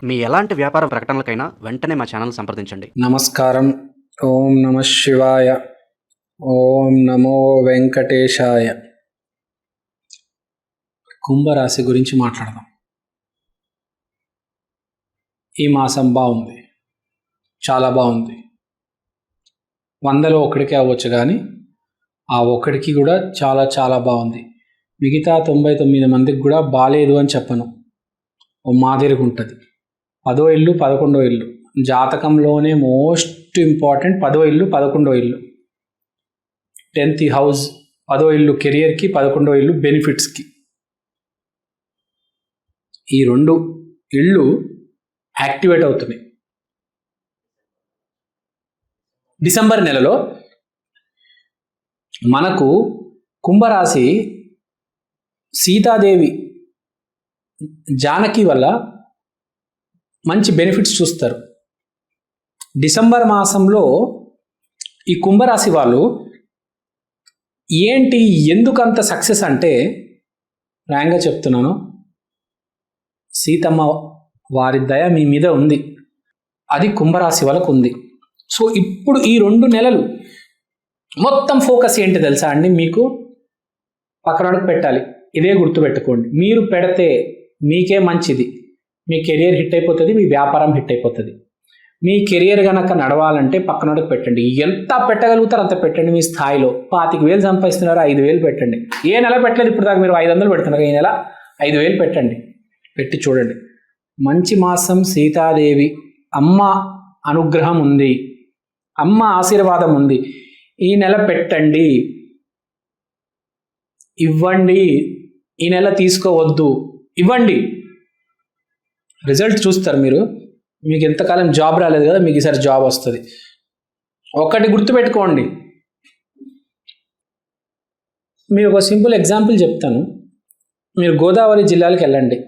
మీ ఎలాంటి వ్యాపార ప్రకటనలకైనా వెంటనే మా ఛానల్ సంప్రదించండి. నమస్కారం. ఓం నమ శివాయ. ఓం నమో వెంకటేశాయ. కుంభరాశి గురించి మాట్లాడదాం. ఈ మాసం బాగుంది, చాలా బాగుంది. 100లో ఒకడికే అవ్వచ్చు, కానీ ఆ ఒకడికి కూడా చాలా చాలా బాగుంది. మిగతా 99 మందికి కూడా బాలేదు అని చెప్పను. ఓ మాదిరిగా ఉంటుంది. 10వ ఇల్లు 11వ ఇల్లు జాతకంలోనే మోస్ట్ ఇంపార్టెంట్. 10వ ఇల్లు 11వ ఇల్లు. 10th హౌస్ 10వ ఇల్లు కెరియర్కి, 11వ ఇల్లు బెనిఫిట్స్కి. ఈ 2 ఇళ్ళు యాక్టివేట్ అవుతున్నాయి. డిసెంబర్ నెలలో మనకు కుంభరాశి సీతాదేవి జానకి వల్ల మంచి బెనిఫిట్స్ చూస్తారు. డిసెంబర్ మాసంలో ఈ కుంభరాశి వాళ్ళు ఏంటి, ఎందుకంత సక్సెస్ అంటే, ఫ్రాంక్గా చెప్తున్నాను, సీతమ్మ వారి దయ మీ మీద ఉంది. అది కుంభరాశి వాళ్ళకు ఉంది. సో ఇప్పుడు ఈ 2 నెలలు మొత్తం ఫోకస్ ఏంటి తెలుసా అండి? మీకు పక్కనోడికి పెట్టాలి. ఇదే గుర్తుపెట్టుకోండి. మీరు పెడితే మీకే మంచిది. మీ కెరియర్ హిట్ అయిపోతుంది, మీ వ్యాపారం హిట్ అయిపోతుంది. మీ కెరియర్ కనుక నడవాలంటే పక్కనోడికి పెట్టండి. ఎంత పెట్టగలుగుతారో అంత పెట్టండి. మీ స్థాయిలో 25,000 సంపాదిస్తున్నారు, 5,000 పెట్టండి. ఏ నెల పెట్టలేదు ఇప్పుడు దాకా, మీరు 500 పెడుతున్నారు, ఈ నెల 5,000 పెట్టండి. పెట్టి చూడండి. మంచి మాసం. సీతాదేవి అమ్మ అనుగ్రహం ఉంది, అమ్మ ఆశీర్వాదం ఉంది. ఈ నెల పెట్టండి, ఇవ్వండి. ఈ నెల తీసుకోవద్దు, ఇవ్వండి. రిజల్ట్ చూస్తారు మీరు. మీకు ఎంతకాలం జాబ్ రాలేదు కదా, మీకు ఈసారి జాబ్ వస్తుంది. ఒకటి గుర్తుపెట్టుకోండి. మీరు ఒక సింపుల్ ఎగ్జాంపుల్ చెప్తాను. మీరు గోదావరి జిల్లాలకు వెళ్ళండి.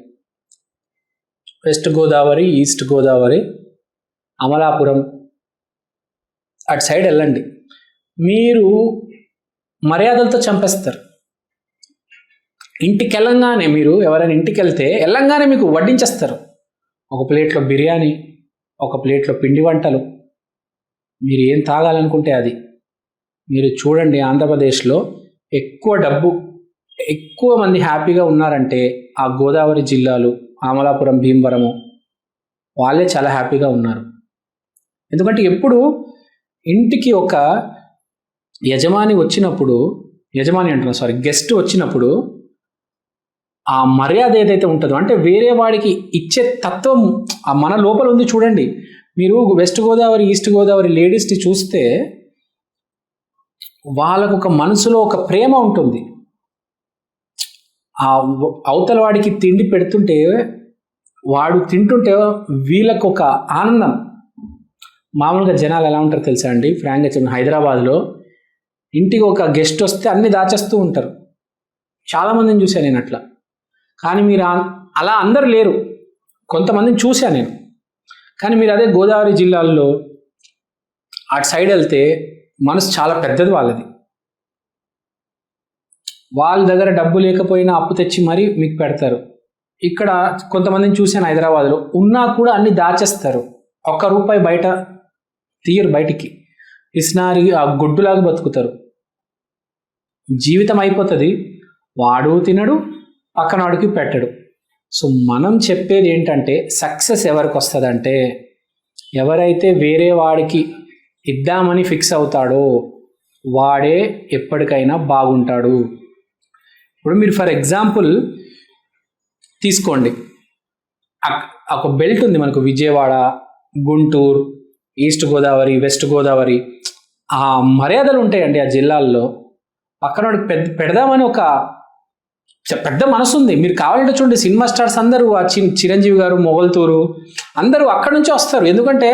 వెస్ట్ గోదావరి, ఈస్ట్ గోదావరి, అమలాపురం అటు సైడ్ వెళ్ళండి. మీరు మర్యాదలతో చంపేస్తారు. ఇంటికి వెళ్ళంగానే, మీరు ఎవరైనా ఇంటికి వెళ్తే వెళ్ళంగానే మీకు వడ్డించేస్తారు. ఒక ప్లేట్లో బిర్యానీ, ఒక ప్లేట్లో పిండి వంటలు, మీరు ఏం తాగాలనుకుంటే అది. మీరు చూడండి, ఆంధ్రప్రదేశ్లో ఎక్కువ డబ్బు, ఎక్కువ మంది హ్యాపీగా ఉన్నారంటే ఆ గోదావరి జిల్లాలు, అమలాపురం, భీమవరము, వాళ్ళే చాలా హ్యాపీగా ఉన్నారు. ఎందుకంటే ఎప్పుడు ఇంటికి ఒక యజమాని వచ్చినప్పుడు, గెస్ట్ వచ్చినప్పుడు ఆ మర్యాద ఏదైతే ఉంటుందో, అంటే వేరే వాడికి ఇచ్చే తత్వం ఆ మన లోపల ఉంది. చూడండి, మీరు వెస్ట్ గోదావరి, ఈస్ట్ గోదావరి లేడీస్ని చూస్తే వాళ్ళకు ఒక మనసులో ఒక ప్రేమ ఉంటుంది. ఆ అవతల వాడికి తిండి పెడుతుంటే, వాడు తింటుంటే వీళ్ళకు ఒక ఆనందం. మామూలుగా జనాలు ఎలా ఉంటారు తెలుసా అండి? ఫ్రాంక్గా చెప్పిన, హైదరాబాద్లో ఇంటికి ఒక గెస్ట్ వస్తే అన్ని దాచేస్తూ ఉంటారు. చాలామందిని చూశాను నేను అట్లా. కానీ మీరు అలా అందరు లేరు, కొంతమందిని చూశాను నేను. కానీ మీరు అదే గోదావరి జిల్లాల్లో అటు సైడ్ వెళ్తే మనసు చాలా పెద్దది వాళ్ళది. వాళ్ళ దగ్గర డబ్బు లేకపోయినా అప్పు తెచ్చి మరీ మీకు పెడతారు. ఇక్కడ కొంతమందిని చూశాను హైదరాబాద్లో, ఉన్నా కూడా అన్ని దాచేస్తారు. ₹1 బయట తీయరు, బయటికి పిసినారి ఆ గొడ్డులాగా బతుకుతారు. జీవితం అయిపోతుంది, వాడు తినడు, పక్కనవాడికి పెట్టడు. సో మనం చెప్పేది ఏంటంటే, సక్సెస్ ఎవరికి వస్తుందంటే, ఎవరైతే వేరే వాడికి ఇద్దామని ఫిక్స్ అవుతాడో వాడే ఎప్పటికైనా బాగుంటాడు. ఇప్పుడు మీరు ఫర్ ఎగ్జాంపుల్ తీసుకోండి, ఒక బెల్ట్ ఉంది మనకు, విజయవాడ, గుంటూరు, ఈస్ట్ గోదావరి, వెస్ట్ గోదావరి, ఆ మర్యాదలు ఉంటాయండి ఆ జిల్లాల్లో. పక్కనోడికి పెడదామని ఒక పెద్ద మనసు ఉంది. మీరు కావాలంటే చూడండి, సినిమా స్టార్స్ అందరూ, ఆ చిరంజీవి గారు, మొగల్తూరు, అందరూ అక్కడి నుంచే వస్తారు. ఎందుకంటే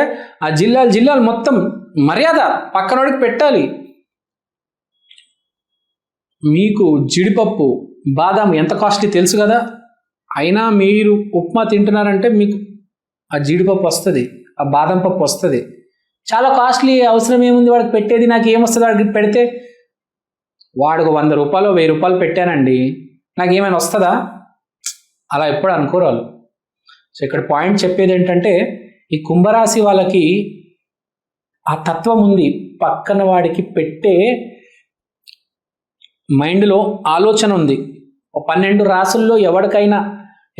ఆ జిల్లాలు మొత్తం మర్యాద పక్కనోడికి పెట్టాలి. మీకు జీడిపప్పు, బాదాం ఎంత కాస్ట్లీ తెలుసు కదా, అయినా మీరు ఉప్మా తింటున్నారంటే మీకు ఆ జీడిపప్పు వస్తుంది, ఆ బాదం పప్పు వస్తుంది. చాలా కాస్ట్లీ. అవసరం ఏముంది వాడికి పెట్టేది? నాకు ఏమొస్తుంది వాడికి పెడితే? వాడికి ₹100 ₹1000 పెట్టానండి, నాకు ఏమైనా వస్తుందా? అలా ఎప్పుడు అనుకోరు వాళ్ళు. సో ఇక్కడ పాయింట్ చెప్పేది ఏంటంటే ఈ కుంభరాశి వాళ్ళకి ఆ తత్వం ఉంది. పక్కన వాడికి పెట్టే మైండ్లో ఆలోచన ఉంది. 12 రాసుల్లో ఎవరికైనా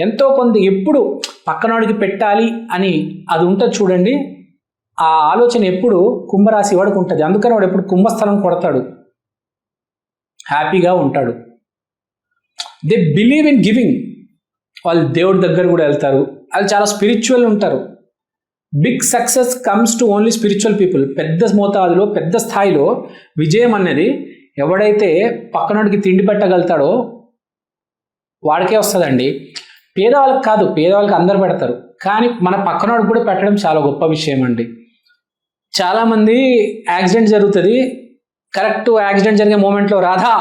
ఎంతో కొంత ఎప్పుడు పక్కనవాడికి పెట్టాలి అని అది ఉంటుంది చూడండి. ఆ ఆలోచన ఎప్పుడు కుంభరాశి వాడికి ఉంటుంది. అందుకని వాడు ఎప్పుడు కుంభస్థలం కొడతాడు, హ్యాపీగా ఉంటాడు. They believe in giving. వాళ్ళు దేవుడి దగ్గర కూడా వెళ్తారు, వాళ్ళు చాలా స్పిరిచువల్ ఉంటారు. Big success comes to only spiritual people. పెద్ద మోతాదులో పెద్ద స్థాయిలో విజయం అనేది ఎవడైతే పక్కనోడికి తిండి పెట్టగలుగుతాడో వాడికే వస్తుందండి. పేదవాళ్ళకి కాదు, పేదవాళ్ళకి అందరు పెడతారు, కానీ మన పక్కనోడికి కూడా పెట్టడం చాలా గొప్ప విషయం అండి. చాలామంది యాక్సిడెంట్ జరుగుతుంది, కరెక్ట్ యాక్సిడెంట్ జరిగే మూమెంట్లో రాధా,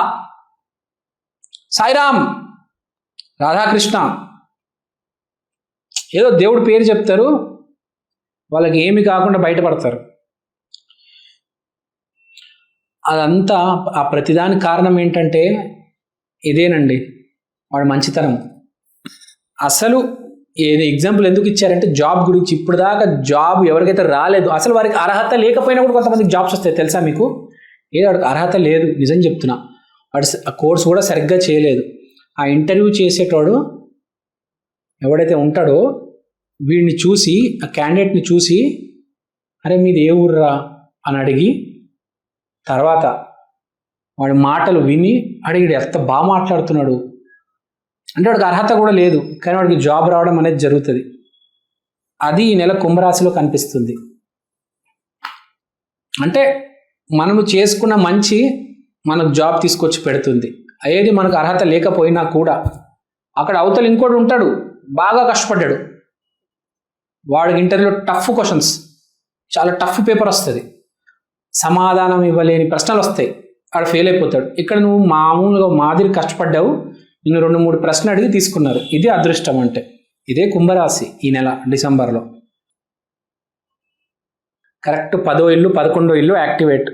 సాయిరామ్, రాధాకృష్ణ ఏదో దేవుడి పేరు చెప్తారు, వాళ్ళకి ఏమి కాకుండా బయటపడతారు. అదంతా ఆ ప్రతిదానికి కారణం ఏంటంటే ఇదేనండి, వాడు మంచితనం. అసలు ఏది ఎగ్జాంపుల్ ఎందుకు ఇచ్చారంటే జాబ్ గురించి. ఇప్పుడు దాకా జాబ్ ఎవరికైతే రాలేదు, అసలు వారికి అర్హత లేకపోయినా కూడా కొంతమందికి జాబ్స్ వస్తాయి తెలుసా మీకు. ఏదో వాడికి అర్హత లేదు, నిజం చెప్తున్నా. వాడు ఆ కోర్స్ కూడా సరిగ్గా చేయలేదు. ఆ ఇంటర్వ్యూ చేసేటోడు ఎవడైతే ఉంటాడో వీడిని చూసి, ఆ క్యాండిడేట్ని చూసి, అరే మీది ఏ ఊర్రా అని అడిగి, తర్వాత వాడి మాటలు విని అడిగి ఎంత బాగా మాట్లాడుతున్నాడు అంటే వాడికి అర్హత కూడా లేదు, కానీ వాడికి జాబ్ రావడం అనేది జరుగుతుంది. అది ఈ నెల కుంభరాశిలో కనిపిస్తుంది. అంటే మనము చేసుకున్న మంచి మనకు జాబ్ తీసుకొచ్చి పెడుతుంది. ఏది మనకు అర్హత లేకపోయినా కూడా అక్కడ అవతల ఇంకోటి ఉంటాడు, బాగా కష్టపడ్డాడు, వాడికి ఇంటర్వ్యూలో టఫ్ క్వశ్చన్స్, చాలా టఫ్ పేపర్ వస్తుంది, సమాధానం ఇవ్వలేని ప్రశ్నలు వస్తాయి, వాడు ఫెయిల్ అయిపోతాడు. ఇక్కడ నువ్వు మామూలుగా మాదిరి కష్టపడ్డావు, నేను 2-3 ప్రశ్నలు అడిగి తీసుకున్నారు. ఇదే అదృష్టం అంటే. ఇదే కుంభరాశి ఈ నెల డిసెంబర్లో. కరెక్ట్ 10వ ఇల్లు 11వ ఇల్లు యాక్టివేట్.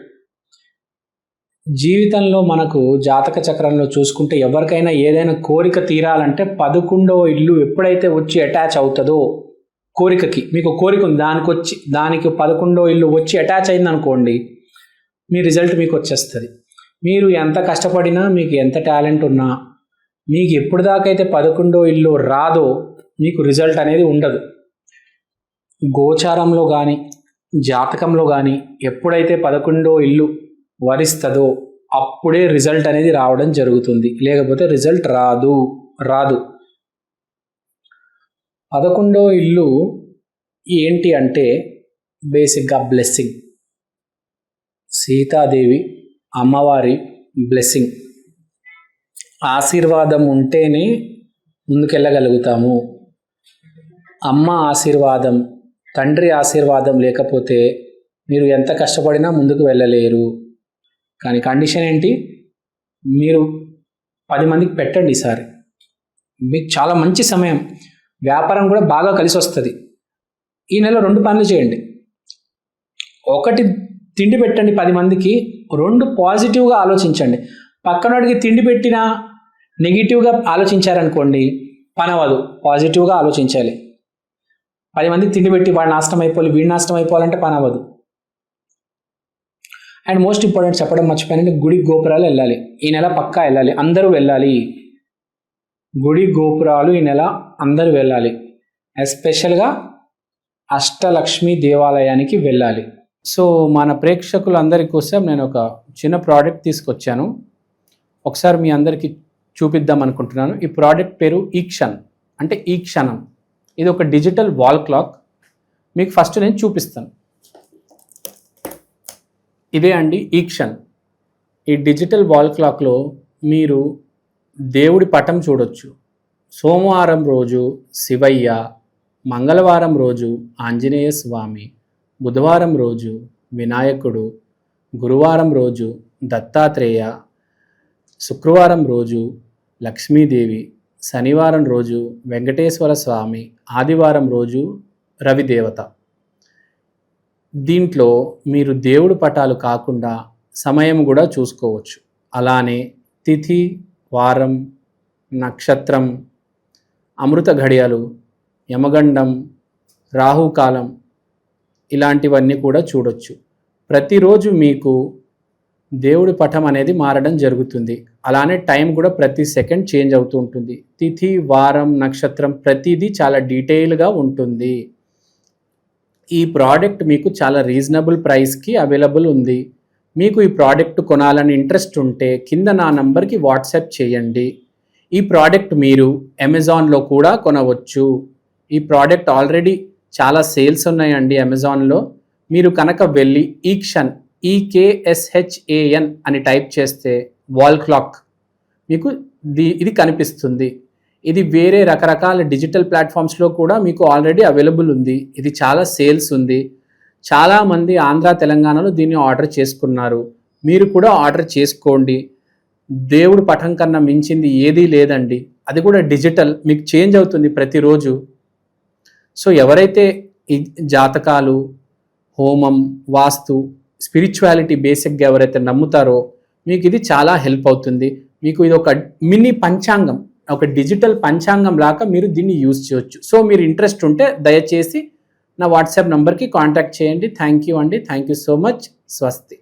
జీవితంలో మనకు జాతక చక్రంలో చూసుకుంటే ఎవరికైనా ఏదైనా కోరిక తీరాలంటే 11వ ఇల్లు ఎప్పుడైతే వచ్చి అటాచ్ అవుతుందో కోరికకి, మీకు కోరిక ఉంది దానికి 11వ ఇల్లు వచ్చి అటాచ్ అయింది అనుకోండి, మీ రిజల్ట్ మీకు వచ్చేస్తుంది. మీరు ఎంత కష్టపడినా, మీకు ఎంత టాలెంట్ ఉన్నా, మీకు ఎప్పుడు దాకైతే 11వ ఇల్లు రాదో మీకు రిజల్ట్ అనేది ఉండదు. గోచారంలో కానీ జాతకంలో కానీ ఎప్పుడైతే 11వ ఇల్లు వరిస్తుందో అప్పుడే రిజల్ట్ అనేది రావడం జరుగుతుంది, లేకపోతే రిజల్ట్ రాదు. 11వ ఇల్లు ఏంటి అంటే బేసిక్గా బ్లెస్సింగ్. సీతాదేవి అమ్మవారి బ్లెస్సింగ్, ఆశీర్వాదం ఉంటేనే ముందుకెళ్ళగలుగుతాము. అమ్మ ఆశీర్వాదం, తండ్రి ఆశీర్వాదం లేకపోతే మీరు ఎంత కష్టపడినా ముందుకు వెళ్ళలేరు. కానీ కండిషన్ ఏంటి, మీరు 10 మందికి పెట్టండి. ఈసారి మీకు చాలా మంచి సమయం, వ్యాపారం కూడా బాగా కలిసి వస్తుంది. ఈ నెల 2 పనులు చేయండి. 1 తిండి పెట్టండి 10 మందికి, 2 పాజిటివ్గా ఆలోచించండి. పక్కనోడికి తిండి పెట్టినా నెగిటివ్గా ఆలోచించారనుకోండి పని అవ్వదు. పాజిటివ్గా ఆలోచించాలి. 10 మందికి తిండి పెట్టి వాడు నాశనం అయిపోవాలి, వీడు నాశనం అయిపోవాలంటే పని అవ్వదు. అండ్ మోస్ట్ ఇంపార్టెంట్ చెప్పడం మర్చిపోయానంటే, గుడి గోపురాలు వెళ్ళాలి. ఈ నెల పక్కా వెళ్ళాలి, అందరూ వెళ్ళాలి. గుడి గోపురాలు ఈ నెల అందరూ వెళ్ళాలి. ఎస్పెషల్గా అష్టలక్ష్మి దేవాలయానికి వెళ్ళాలి. సో మన ప్రేక్షకులందరి కోసం నేను ఒక చిన్న ప్రోడక్ట్ తీసుకొచ్చాను, ఒకసారి మీ అందరికీ చూపిద్దాం అనుకుంటున్నాను. ఈ ప్రోడక్ట్ పేరు ఈక్షన్, అంటే ఈ క్షణం. ఇది ఒక డిజిటల్ వాల్ క్లాక్. మీకు ఫస్ట్ నేను చూపిస్తాను. ఇదే అండి ఈక్షన్. ఈ డిజిటల్ వాల్ క్లాక్లో మీరు దేవుడి పటం చూడొచ్చు. సోమవారం రోజు శివయ్య, మంగళవారం రోజు ఆంజనేయ స్వామి, బుధవారం రోజు వినాయకుడు, గురువారం రోజు దత్తాత్రేయ, శుక్రవారం రోజు లక్ష్మీదేవి, శనివారం రోజు వెంకటేశ్వర స్వామి, ఆదివారం రోజు రవిదేవత. దీంట్లో మీరు దేవుడి పటాలు కాకుండా సమయం కూడా చూసుకోవచ్చు. అలానే తిథి, వారం, నక్షత్రం, అమృత ఘడియలు, యమగండం, రాహుకాలం ఇలాంటివన్నీ కూడా చూడొచ్చు. ప్రతిరోజు మీకు దేవుడి పటం అనేది మారడం జరుగుతుంది. అలానే టైం కూడా ప్రతి సెకండ్ చేంజ్ అవుతూ ఉంటుంది. తిథి, వారం, నక్షత్రం ప్రతిదీ చాలా డీటెయిల్గా ఉంటుంది. ఈ ప్రోడక్ట్ మీకు చాలా రీజనబుల్ ప్రైస్కి అవైలబుల్ ఉంది. మీకు ఈ ప్రోడక్ట్ కొనాలని ఇంట్రెస్ట్ ఉంటే కింద నా నంబర్కి వాట్సాప్ చేయండి. ఈ ప్రోడక్ట్ మీరు అమెజాన్లో కూడా కొనవచ్చు. ఈ ప్రోడక్ట్ ఆల్రెడీ చాలా సేల్స్ ఉన్నాయండి అమెజాన్లో. మీరు కనుక వెళ్ళి ఈక్షన్ EKSHAN అని టైప్ చేస్తే వాల్ క్లాక్ మీకు ఇది కనిపిస్తుంది. ఇది వేరే రకరకాల డిజిటల్ ప్లాట్ఫామ్స్లో కూడా మీకు ఆల్రెడీ అవైలబుల్ ఉంది. ఇది చాలా సేల్స్ ఉంది. చాలామంది ఆంధ్ర, తెలంగాణలో దీన్ని ఆర్డర్ చేసుకున్నారు. మీరు కూడా ఆర్డర్ చేసుకోండి. దేవుడి పటం కన్నా మించింది ఏదీ లేదండి. అది కూడా డిజిటల్, మీకు చేంజ్ అవుతుంది ప్రతిరోజు. సో ఎవరైతే ఈ జాతకాలు, హోమం, వాస్తు, స్పిరిచువాలిటీ బేసిక్గా ఎవరైతే నమ్ముతారో మీకు ఇది చాలా హెల్ప్ అవుతుంది. మీకు ఇది ఒక మినీ పంచాంగం, ఒక డిజిటల్ పంచాంగం లాగా మీరు దీన్ని యూజ్ చేయొచ్చు. సో మీరు ఇంట్రెస్ట్ ఉంటే దయచేసి నా వాట్సాప్ నంబర్కి కాంటాక్ట్ చేయండి. థ్యాంక్ యూ అండి. Thank you so much. స్వస్తి.